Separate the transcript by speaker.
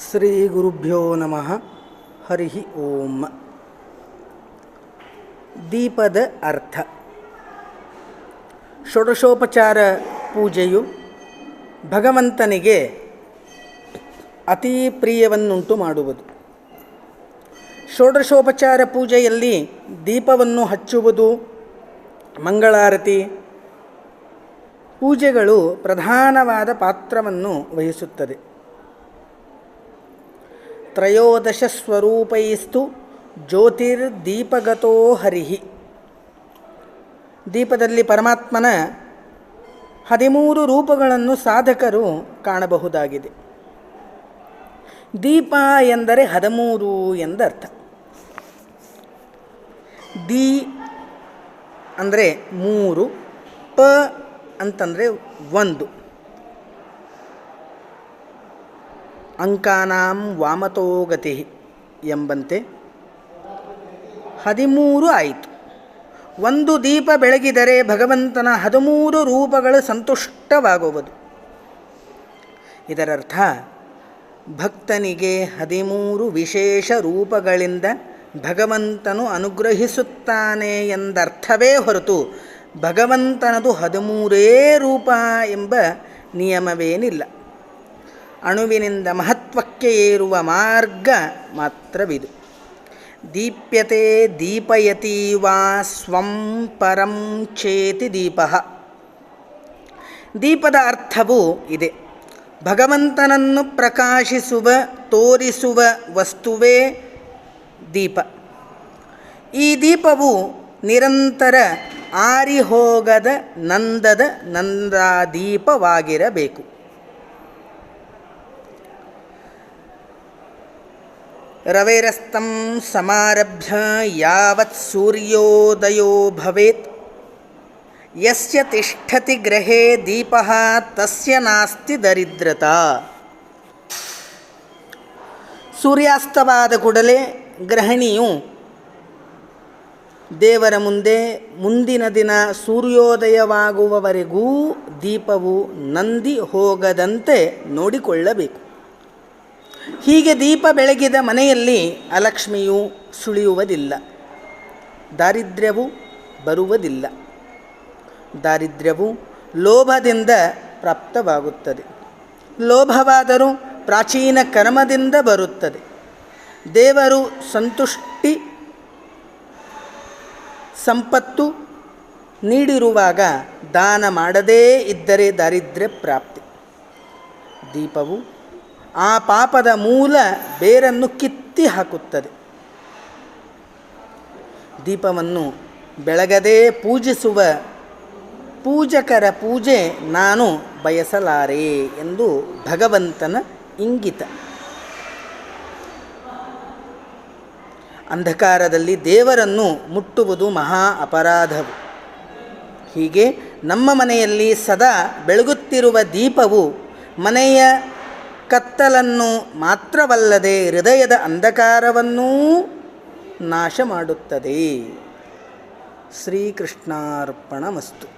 Speaker 1: ಶ್ರೀ ಗುರುಭ್ಯೋ ನಮಃ. ಹರಿ ಓಂ. ದೀಪದ ಅರ್ಥ. ಷೋಡಶೋಪಚಾರ ಪೂಜೆಯು ಭಗವಂತನಿಗೆ ಅತೀ ಪ್ರಿಯವನ್ನುಂಟು ಮಾಡುವುದು. ಷೋಡಶೋಪಚಾರ ಪೂಜೆಯಲ್ಲಿ ದೀಪವನ್ನು ಹಚ್ಚುವುದು, ಮಂಗಳಾರತಿ ಪೂಜೆಗಳು ಪ್ರಧಾನವಾದ ಪಾತ್ರವನ್ನು ವಹಿಸುತ್ತದೆ. ತ್ರಯೋದಶ ಸ್ವರೂಪೈಸ್ತು ಜ್ಯೋತಿರ್ದೀಪಗತೋ ಹರಿಹಿ. ದೀಪದಲ್ಲಿ ಪರಮಾತ್ಮನ 13 ರೂಪಗಳನ್ನು ಸಾಧಕರು ಕಾಣಬಹುದಾಗಿದೆ. ದೀಪ ಎಂದರೆ 13 ಎಂದರ್ಥ. ದಿ ಅಂದರೆ 3, ಪ ಅಂತಂದರೆ 1, ಅಂಕಾನಾಂ ವಾಮತೋ ಗತಿ ಎಂಬಂತೆ 13 ಆಯಿತು. ಒಂದು ದೀಪ ಬೆಳಗಿದರೆ ಭಗವಂತನ 13 ರೂಪಗಳು ಸಂತುಷ್ಟವಾಗುವುದು. ಇದರರ್ಥ ಭಕ್ತನಿಗೆ 13 ವಿಶೇಷ ರೂಪಗಳಿಂದ ಭಗವಂತನು ಅನುಗ್ರಹಿಸುತ್ತಾನೆ ಎಂದರ್ಥವೇ ಹೊರತು ಭಗವಂತನದು 13 ರೂಪ ಎಂಬ ನಿಯಮವೇನಿಲ್ಲ. ಅಣುವಿನಿಂದ ಮಹತ್ವಕ್ಕೆ ಏರುವ ಮಾರ್ಗ ಮಾತ್ರವಿದು. ದೀಪ್ಯತೆ ದೀಪಯತಿ ವಾ ಸ್ವಂ ಪರಂ ಚೇತಿ ದೀಪಃ. ದೀಪದ ಅರ್ಥವೂ ಇದೆ. ಭಗವಂತನನ್ನು ಪ್ರಕಾಶಿಸುವ, ತೋರಿಸುವ ವಸ್ತುವೇ ದೀಪ. ಈ ದೀಪವು ನಿರಂತರ ಆರಿಹೋಗದ ನಂದದ ನಂದಾದೀಪವಾಗಿರಬೇಕು. ರವೇರಸ್ತಂ ಸಮಾರಭ್ಯ ಯಾವತ್ ಸೂರ್ಯೋದಯೋ ಭವೇತ್ ಯಸ್ಯ ತಿಷ್ಠತಿ ಗೃಹೇ ದೀಪಃ ತಸ್ಯ ನಾಸ್ತಿ ದರಿದ್ರತಾ. ಸೂರ್ಯಾಸ್ತವಾದ ಕೂಡಲೇ ಗೃಹಿಣಿಯು ದೇವರ ಮುಂದೆ ಮುಂದಿನ ದಿನ ಸೂರ್ಯೋದಯವಾಗುವವರೆಗೂ ದೀಪವು ನಂದಿ ಹೋಗದಂತೆ ನೋಡಿಕೊಳ್ಳಬೇಕು. ಹೀಗೆ ದೀಪ ಬೆಳಗಿದ ಮನೆಯಲ್ಲಿ ಅಲಕ್ಷ್ಮಿಯು ಸುಳಿಯುವುದಿಲ್ಲ, ದಾರಿದ್ರ್ಯವು ಬರುವುದಿಲ್ಲ. ದಾರಿದ್ರ್ಯವು ಲೋಭದಿಂದ ಪ್ರಾಪ್ತವಾಗುತ್ತದೆ. ಲೋಭವಾದರೂ ಪ್ರಾಚೀನ ಕರ್ಮದಿಂದ ಬರುತ್ತದೆ. ದೇವರು ಸಂತುಷ್ಟಿ ಸಂಪತ್ತು ನೀಡಿರುವಾಗ ದಾನ ಮಾಡದೇ ಇದ್ದರೆ ದಾರಿದ್ರ್ಯ ಪ್ರಾಪ್ತಿ. ದೀಪವು ಆ ಪಾಪದ ಮೂಲ ಬೇರನ್ನು ಕಿತ್ತಿ ಹಾಕುತ್ತದೆ. ದೀಪವನ್ನು ಬೆಳಗದೇ ಪೂಜಿಸುವ ಪೂಜಕರ ಪೂಜೆ ನಾನು ಬಯಸಲಾರೆ ಎಂದು ಭಗವಂತನ ಇಂಗಿತ. ಅಂಧಕಾರದಲ್ಲಿ ದೇವರನ್ನು ಮುಟ್ಟುವುದು ಮಹಾ ಅಪರಾಧವು. ಹೀಗೆ ನಮ್ಮ ಮನೆಯಲ್ಲಿ ಸದಾ ಬೆಳಗುತ್ತಿರುವ ದೀಪವು ಮನೆಯ ಕತ್ತಲನ್ನು ಮಾತ್ರವಲ್ಲದೆ ಹೃದಯದ ಅಂಧಕಾರವನ್ನೂ ನಾಶ ಮಾಡುತ್ತದೆ. ಶ್ರೀಕೃಷ್ಣಾರ್ಪಣಮಸ್ತು.